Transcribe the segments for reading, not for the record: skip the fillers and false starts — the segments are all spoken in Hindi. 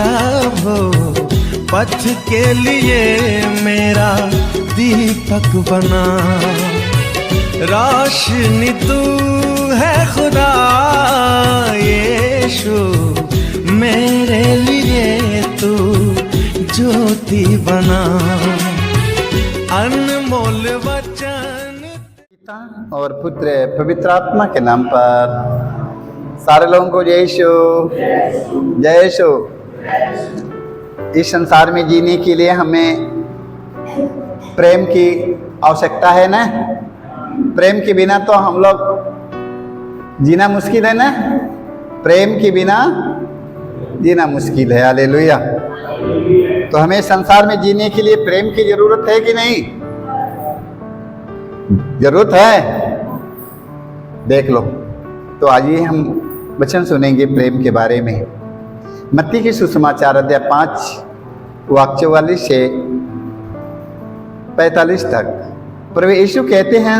प्रभु पथ के लिए मेरा दीपक बना। रोशनी तू है खुदा यीशु, मेरे लिए तू ज्योति बना। अनमोल वचन पिता और पुत्र पवित्र आत्मा के नाम पर सारे लोगों को जय यीशु, जय यीशु। इस संसार में जीने के लिए हमें प्रेम की आवश्यकता है ना। प्रेम के बिना तो हम लोग जीना मुश्किल है ना। प्रेम के बिना जीना मुश्किल है। हालेलुया। तो हमें संसार में जीने के लिए प्रेम की जरूरत है कि नहीं? जरूरत है। देख लो। तो आइए हम वचन सुनेंगे प्रेम के बारे में। मत्ती की सुसमाचार अध्याय 5 वाक्य 44 से 45 तक प्रभु यीशु कहते हैं,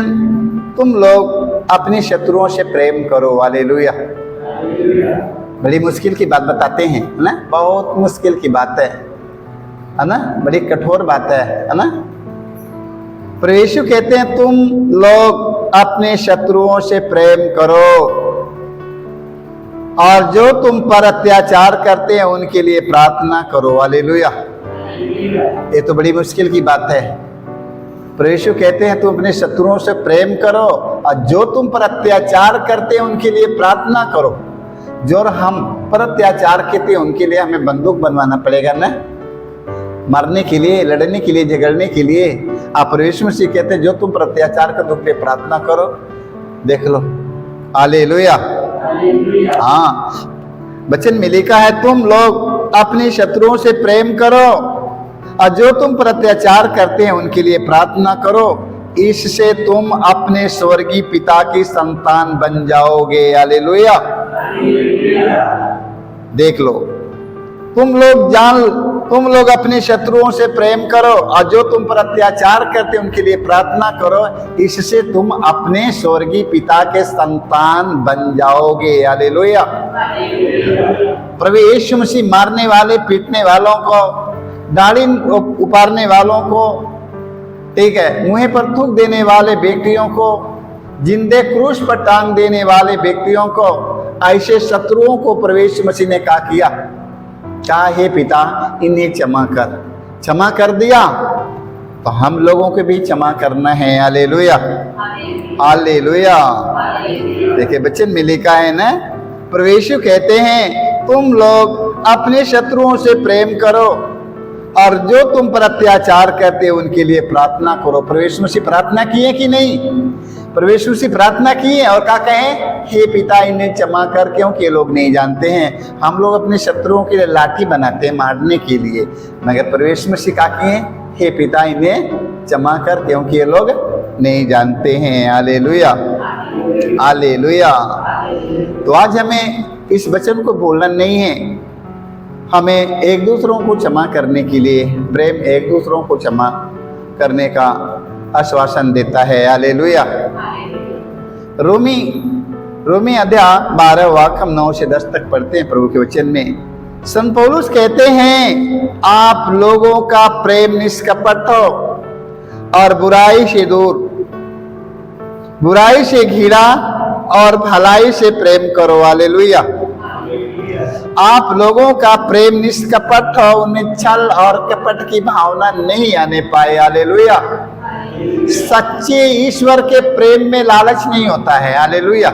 तुम लोग अपने शत्रुओं से प्रेम करो। हालेलुया। बड़ी मुश्किल की बात बताते हैं, है ना। बहुत मुश्किल की बात है ना। बड़ी कठोर बात है ना। प्रभु यीशु कहते हैं, तुम लोग अपने शत्रुओं से प्रेम करो और जो तुम पर अत्याचार करते हैं उनके लिए प्रार्थना करो। हालेलुया। ये तो बड़ी मुश्किल की बात है। प्रभु यीशु कहते हैं, तुम अपने शत्रुओं से प्रेम करो और जो तुम पर अत्याचार करते हैं उनके लिए प्रार्थना करो। जो हम पर अत्याचार करते हैं उनके लिए हमें बंदूक बनवाना पड़ेगा ना, मरने के लिए, लड़ने के लिए, झगड़ने के लिए। आप प्रभु यीशु मसीह कहते हैं, जो तुम पर अत्याचार करते उनके लिए प्रार्थना करो। देख लो। हालेलुया। हाँ, वचन में लिखा है, तुम लोग अपने शत्रुओं से प्रेम करो और जो तुम पर अत्याचार करते हैं उनके लिए प्रार्थना करो। इससे तुम अपने स्वर्गीय पिता की संतान बन जाओगे। हालेलुया। देख लो। तुम लोग अपने शत्रुओं से प्रेम करो और जो तुम पर अत्याचार करते हैं उनके लिए प्रार्थना करो। इससे तुम अपने स्वर्गीय पिता के संतान बन जाओगे। हालेलुया। प्रभु यीशु मसीह मारने वाले, पीटने वालों को, दाढ़ी उपाड़ने वालों को, ठीक है, मुंह पर थूक देने वाले व्यक्तियों को, जिंदे क्रूस पर टांग देने वाले व्यक्तियों को, ऐसे शत्रुओं को प्रभु यीशु मसीह ने क्या किया? क्या हे पिता, इन्हें क्षमा कर दिया। तो हम लोगों को भी क्षमा करना है। हालेलुया। हालेलुया। देखिए वचन में लिखा है ना, प्रभु यीशु कहते हैं, तुम लोग अपने शत्रुओं से प्रेम करो और जो तुम पर अत्याचार करते हैं उनके लिए प्रार्थना करो। प्रभु यीशु मसीह प्रार्थना किए कि नहीं? प्रभु यीशु मसीह प्रार्थना किए और क्या कहें? हे पिता, इन्हें क्षमा कर, क्योंकि ये लोग नहीं जानते हैं। हम लोग अपने शत्रुओं के लिए लाठी बनाते हैं मारने के लिए, मगर प्रभु यीशु मसीह क्या किए? हे पिता, इन्हें क्षमा कर, क्योंकि ये लोग नहीं जानते हैं। हालेलुया। हालेलुया। तो आज हमें इस वचन को बोलना नहीं है, हमें एक दूसरों को क्षमा करने के लिए, प्रेम एक दूसरों को क्षमा करने का आश्वासन देता है। हालेलुया। रोमी अध्याय 12 वाक्य हम 9 से 10 तक पढ़ते हैं प्रभु के वचन में। संत पौलुस कहते हैं, आप लोगों का प्रेम निष्कपट हो और बुराई से दूर, बुराई से घिरा और भलाई से प्रेम करो। हालेलुया। आप लोगों का प्रेम निष्कपट हो, उनमें छल और कपट की भावना नहीं आने पाए। हालेलुया। सच्चे ईश्वर के प्रेम में लालच नहीं होता है। हालेलुया।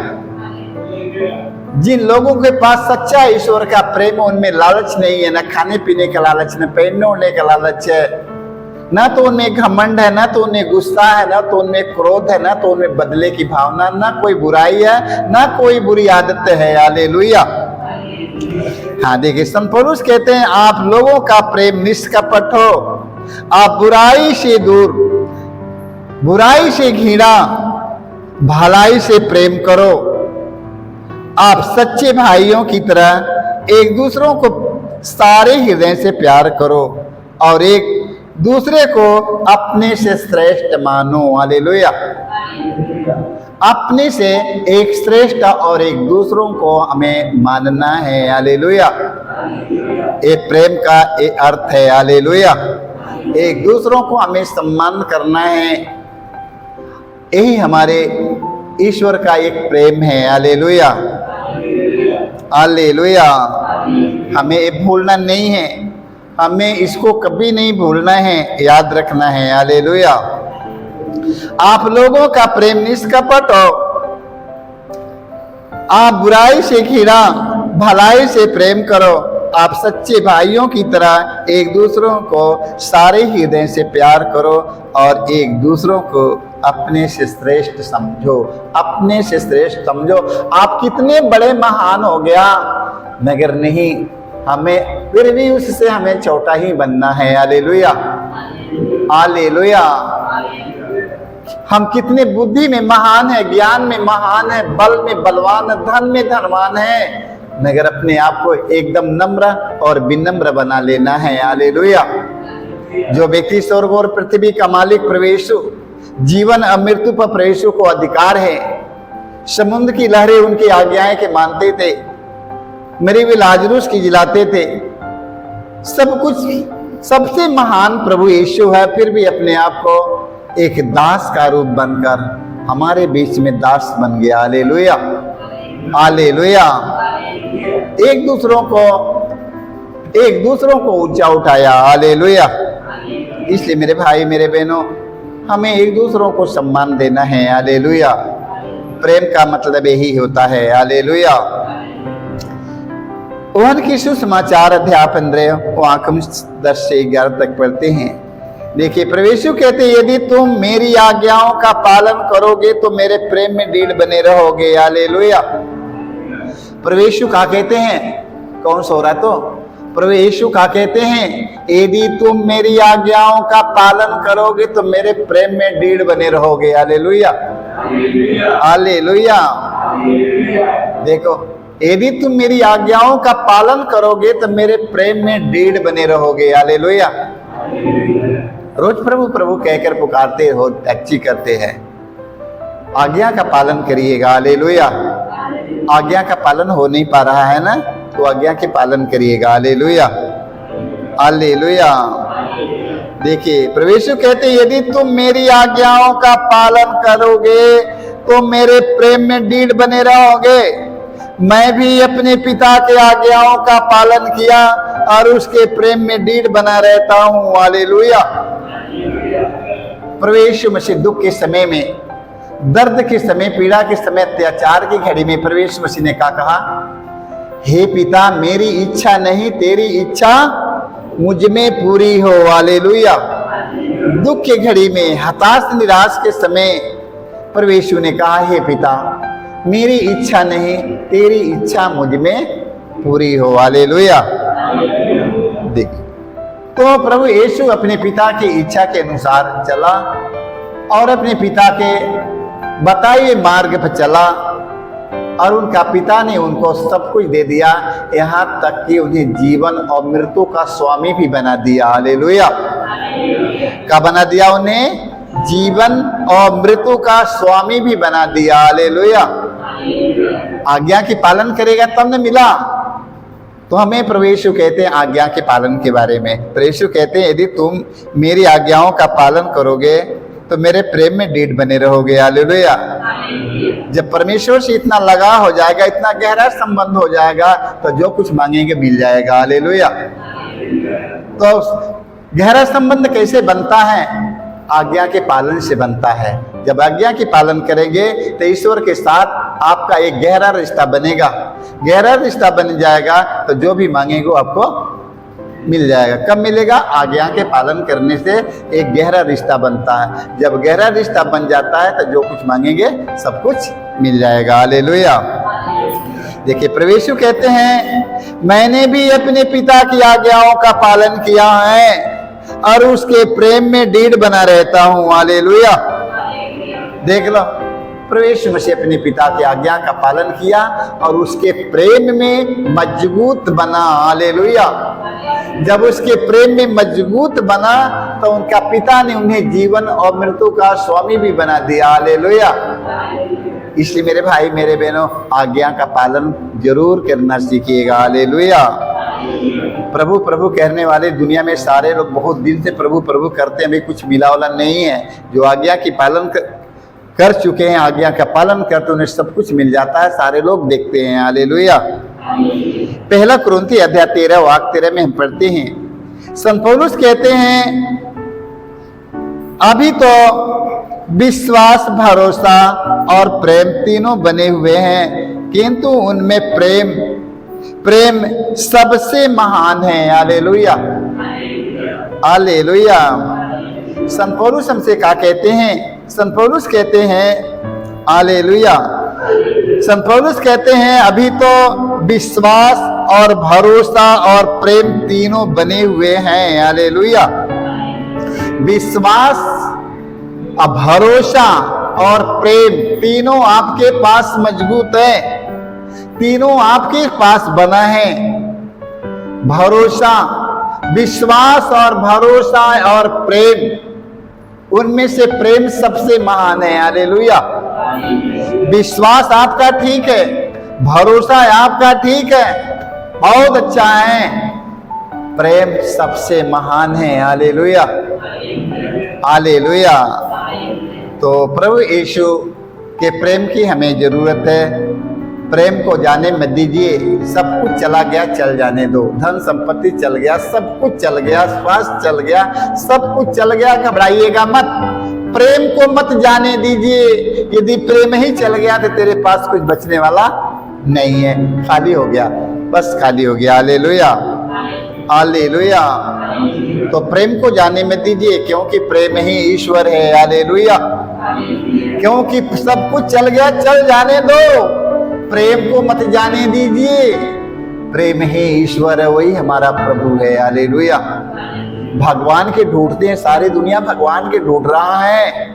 जिन लोगों के पास सच्चा ईश्वर का प्रेम है उनमें लालच नहीं है, न खाने पीने का लालच, न पहनने ओढ़ने का लालच है, न तो उनमें घमंड है, न तो उनमें गुस्सा है, न तो उनमें क्रोध है, न तो उनमें बदले की भावना, न कोई बुराई है, न कोई बुरी आदत है। हालेलुया। हाँ देखिए, संत पौलुस कहते हैं, आप लोगों का प्रेम निष्कपट हो, आप बुराई से दूर, बुराई से घृणा, भलाई से प्रेम करो। आप सच्चे भाइयों की तरह एक दूसरों को सारे हृदय से प्यार करो और एक दूसरे को अपने से श्रेष्ठ मानो। हालेलुया। अपने से एक श्रेष्ठ और एक दूसरों को हमें मानना है। हालेलुया। ये प्रेम का ये अर्थ है। हालेलुया। एक दूसरों को हमें सम्मान करना है, यही हमारे ईश्वर का एक प्रेम है। Hallelujah, hallelujah. हमें ये भूलना नहीं है, हमें इसको कभी नहीं भूलना है, याद रखना है। हालेलुया। आप लोगों का प्रेम निष्कपट हो, आप बुराई से घृणा भलाई से प्रेम करो, आप सच्चे भाइयों की तरह एक दूसरों को सारे हृदय से प्यार करो और एक दूसरों को अपने से श्रेष्ठ समझो, अपने से श्रेष्ठ समझो। आप कितने बड़े महान हो गया, मगर नहीं, हमें फिर भी उससे हमें छोटा ही बनना है। Hallelujah, hallelujah. हम कितने बुद्धि में महान है, ज्ञान में महान है, बल में बलवान है, धन में धनवान है, मगर अपने आप को एकदम नम्र और विनम्र बना लेना है। हालेलुया। जो व्यक्ति स्वर्ग और पृथ्वी का मालिक प्रवेशु, जीवन और मृत्यु पर प्रवेशु को अधिकार है, समुद्र की लहरें उनकी आज्ञाएं के मानते थे, मरे हुए लाजरूस की जिलाते थे, सब कुछ सबसे महान प्रभु यीशु है, फिर भी अपने आप को एक दास का रूप बनकर हमारे बीच में दास बन गया। Hallelujah, hallelujah. एक दूसरों को ऊंचा उठाया। हालेलुया। इसलिए मेरे भाई मेरे बहनों, हमें एक दूसरों को सम्मान देना है। हालेलुया। प्रेम का मतलब यही होता है। हालेलुया। ओहन की सुसमाचार अध्याय 15 वाक्य 10 से 11 तक पढ़ते हैं। देखिए, प्रभु कहते, यदि तुम मेरी आज्ञाओं का पालन करोगे तो मेरे प्रेम में दृढ़ बने रहोगे। हालेलुया। प्रभु यीशु क्या कहते हैं? कौन सो रहा? तो प्रभु यीशु क्या कहते हैं? यदि तुम मेरी आज्ञाओं का पालन करोगे तो मेरे प्रेम में दृढ़ बने रहोगे। Hallelujah, hallelujah. देखो, यदि तुम मेरी आज्ञाओं का पालन करोगे तो मेरे प्रेम में दृढ़ बने रहोगे। हालेलुया। रोज प्रभु प्रभु कहकर पुकारते हो, टैक्सी करते हैं, आज्ञा का पालन करिएगा। हालेलुया। आज्ञा का पालन हो नहीं पा रहा है ना, तो आज्ञा के पालन करिएगा। Hallelujah, hallelujah. देखिए, प्रभु यीशु कहते, यदि तुम मेरी आज्ञाओं का पालन करोगे तो मेरे प्रेम में दृढ़ बने रहोगे। मैं भी अपने पिता के आज्ञाओं का पालन किया और उसके प्रेम में दृढ़ बना रहता हूँ। हालेलुया। प्रभु यीशु मसीह दुख के समय में, दर्द के समय, पीड़ा के समय, अत्याचार की घड़ी में प्रभु यीशु मसीह ने क्या कहा? हे पिता, मेरी इच्छा नहीं तेरी इच्छा मुझ में पूरी हो। हालेलुया। दुख के घड़ी में, हताश निराश के समय प्रभु यीशु ने कहा, हे पिता, मेरी इच्छा नहीं तेरी इच्छा मुझ में पूरी हो। हालेलुया। देखिए, तो प्रभु यीशु अपने पिता की इच्छा के अनुसार चला और अपने पिता के बताए हुए मार्ग पर चला और उनका पिता ने उनको सब कुछ दे दिया, यहाँ तक कि उन्हें जीवन और मृत्यु का स्वामी भी बना दिया। हालेलुया। क्या बना दिया? उन्हें जीवन और मृत्यु का स्वामी भी बना दिया। हालेलुया। आज्ञा की पालन करेगा तब न मिला। तो हमें प्रभु यीशु कहते हैं आज्ञा के पालन के बारे में। प्रभु यीशु कहते हैं, यदि तुम मेरी आज्ञाओं का पालन करोगे तो मेरे प्रेम में दृढ़ बने रहोगे। हालेलुया। जब परमेश्वर से इतना लगाव हो जाएगा, इतना गहरा संबंध हो जाएगा, तो जो कुछ मांगेंगे मिल जाएगा। हालेलुया। तो गहरा संबंध कैसे बनता है? आज्ञा के पालन से बनता है। जब आज्ञा की पालन करेंगे तो ईश्वर के साथ आपका एक गहरा रिश्ता बनेगा। गहरा रिश्ता बन जाएगा तो जो भी मांगेंगे आपको मिल जाएगा। कब मिलेगा? आज्ञा के पालन करने से एक गहरा रिश्ता बनता है। जब गहरा रिश्ता बन जाता है तो जो कुछ मांगेंगे सब कुछ मिल जाएगा। हालेलुया। देखिए, प्रभु यीशु कहते हैं, मैंने भी अपने पिता की आज्ञाओं का पालन किया है और उसके प्रेम में दृढ़ बना रहता हूँ। हालेलुया। देख लो, प्रभु यीशु मसीह अपने पिता की आज्ञा का पालन किया और उसके प्रेम में मजबूत बना। हालेलुया। जब उसके प्रेम में मजबूत बना तो उनका पिता ने उन्हें जीवन और मृत्यु का स्वामी भी बना दिया। हालेलुया। इसलिए मेरे भाई मेरे बहनों, आज्ञा का पालन जरूर करना सीखिएगा। हालेलुया। प्रभु प्रभु कहने वाले दुनिया में सारे लोग बहुत दिल से प्रभु प्रभु करते हैं, हमें कुछ मिला वाला नहीं है। जो आज्ञा की पालन कर चुके हैं, आज्ञा का पालन करते उन्हें सब कुछ मिल जाता है, सारे लोग देखते हैं। हालेलुया। पहला कुरिन्थी अध्याय 13 वाक्य 13 में हम पढ़ते हैं, संत पौलुस कहते हैं अभी तो विश्वास, भरोसा और प्रेम तीनों बने हुए हैं, किंतु उनमें प्रेम सबसे महान है। Hallelujah, hallelujah. संत पौलुस हमसे क्या कहते हैं? संत पौलुस कहते हैं, हालेलुया, संत पौलुस कहते हैं अभी तो विश्वास और भरोसा और प्रेम तीनों बने हुए हैं। हालेलुया। विश्वास, भरोसा और प्रेम तीनों आपके पास मजबूत है, तीनों आपके पास बना है। भरोसा, विश्वास और भरोसा और प्रेम, उनमें से प्रेम सबसे महान है। हालेलुया। विश्वास आपका ठीक है, भरोसा आपका ठीक है, बहुत अच्छा है, प्रेम सबसे महान है। Hallelujah, hallelujah. तो प्रभु यीशु के प्रेम की हमें जरूरत है। प्रेम को जाने मत दीजिए, सब कुछ चला गया चल जाने दो, धन संपत्ति चल गया, सब कुछ चल गया, स्वास्थ्य चल गया, सब कुछ चल गया, घबराइएगा मत, प्रेम को मत जाने दीजिए। यदि प्रेम ही चल गया तो तेरे पास कुछ बचने वाला नहीं है, खाली हो गया, बस खाली हो गया। Hallelujah, hallelujah. तो प्रेम को जाने मत दीजिए, क्योंकि प्रेम ही ईश्वर है। हालेलुया। क्योंकि सब कुछ चल गया चल जाने दो, प्रेम को मत जाने दीजिए। प्रेम ही ईश्वर है, वही हमारा प्रभु है। हालेलुया। भगवान के ढूंढते हैं, सारी दुनिया भगवान के ढूंढ रहा है।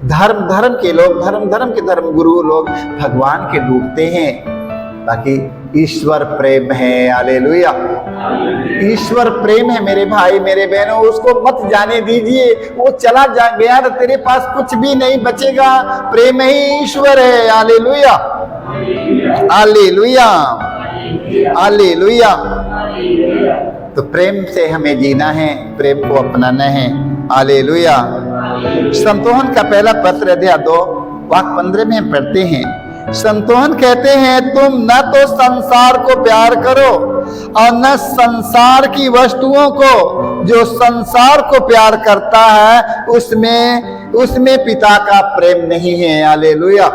धर्म के लोग, धर्म के धर्म गुरु लोग भगवान के ढूंढते हैं, बाकी ईश्वर प्रेम है। हालेलुया। ईश्वर प्रेम है मेरे भाई मेरे बहनों, उसको मत जाने दीजिए। वो चला गया तो तेरे पास कुछ भी नहीं बचेगा, प्रेम ही ईश्वर है। Hallelujah, hallelujah, hallelujah. तो प्रेम से हमें जीना है, प्रेम को अपनाना है। हालेलुया। संतोहन का पहला पत्र अध्याय 2 वाक्य 15 में हम पढ़ते हैं, संतोहन कहते हैं तुम न तो संसार को प्यार करो और न संसार की वस्तुओं को। जो संसार को प्यार करता है उसमें पिता का प्रेम नहीं है। हालेलुया।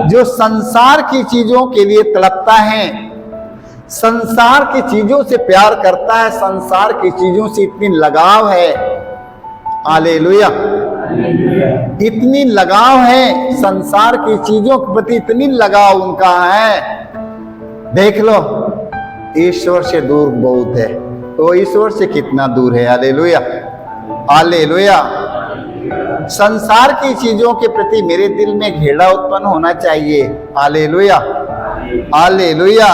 जो संसार की चीजों के लिए तड़पता है, संसार की चीजों से प्यार करता है, संसार की चीजों से इतनी लगाव है। हालेलुया। इतनी लगाव है, संसार की चीजों के प्रति इतनी लगाव उनका है, देख लो ईश्वर से दूर बहुत है। तो ईश्वर से कितना दूर है। Hallelujah, hallelujah. संसार की चीजों के प्रति मेरे दिल में घृणा उत्पन्न होना चाहिए। Hallelujah, hallelujah.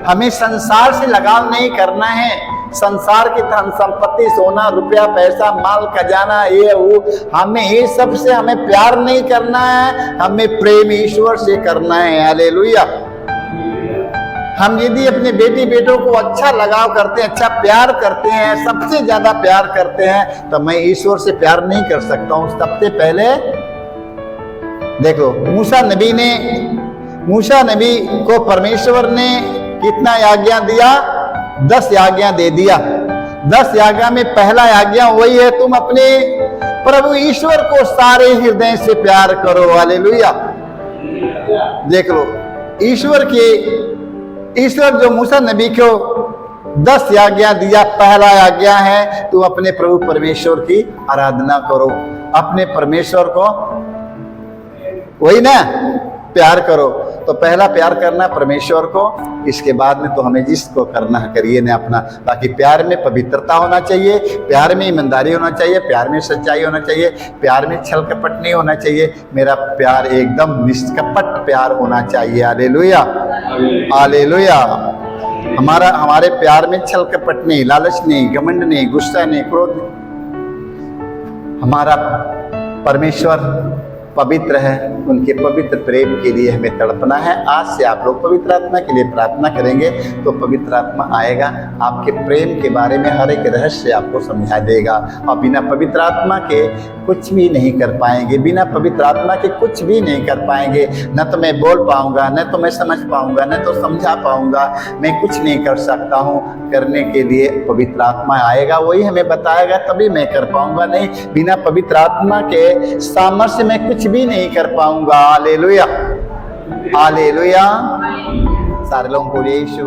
हमें संसार से लगाव नहीं करना है। संसार की धन संपत्ति, सोना रुपया, पैसा, माल खजाना, ये वो, हमें ये सब से हमें प्यार नहीं करना है, हमें प्रेम ईश्वर से करना है। हालेलुया। हम यदि अपने बेटी बेटों को अच्छा लगाव करते हैं, अच्छा प्यार करते हैं, सबसे ज्यादा प्यार करते हैं, तो मैं ईश्वर से प्यार नहीं कर सकता हूं। सबसे पहले देखो, मूसा नबी को परमेश्वर ने कितना आज्ञा दिया? 10 आज्ञा दे दिया। 10 आज्ञा में पहला आज्ञा वही है, तुम अपने प्रभु ईश्वर को सारे हृदय से प्यार करो। हालेलुया। देख लो, ईश्वर जो मूसा नबी को 10 आज्ञा दिया, पहला आज्ञा है तुम अपने प्रभु परमेश्वर की आराधना करो, अपने परमेश्वर को वही ना प्यार करो। तो पहला प्यार करना परमेश्वर को, इसके बाद में तो हमें जिसको करना है करिए ना अपना। बाकी प्यार में पवित्रता होना चाहिए, प्यार में ईमानदारी होना चाहिए, प्यार में सच्चाई होना चाहिए, प्यार में छल कपट नहीं होना चाहिए। मेरा प्यार एकदम निष्कपट प्यार होना चाहिए। Hallelujah, hallelujah. हमारे प्यार में छल कपट नहीं, लालच नहीं, घमंड नहीं, गुस्सा नहीं, क्रोध नहीं। हमारा परमेश्वर पवित्र है, उनके पवित्र प्रेम के लिए हमें तड़पना है। आज से आप लोग पवित्र आत्मा के लिए प्रार्थना करेंगे तो पवित्र आत्मा आएगा, आपके प्रेम के बारे में हर एक रहस्य आपको समझा देगा। और बिना पवित्र आत्मा के कुछ भी नहीं कर पाएंगे, बिना पवित्र आत्मा के कुछ भी नहीं कर पाएंगे। न तो मैं बोल पाऊंगा, न तो मैं समझ पाऊंगा, न तो समझा पाऊंगा, मैं कुछ नहीं कर सकता हूँ। करने के लिए पवित्र आत्मा आएगा, वही हमें बताएगा, तभी मैं कर पाऊंगा। नहीं, बिना पवित्र आत्मा के सामर्थ्य में कुछ भी नहीं कर पाऊंगा। Hallelujah, hallelujah. सारे लोगों को यीशु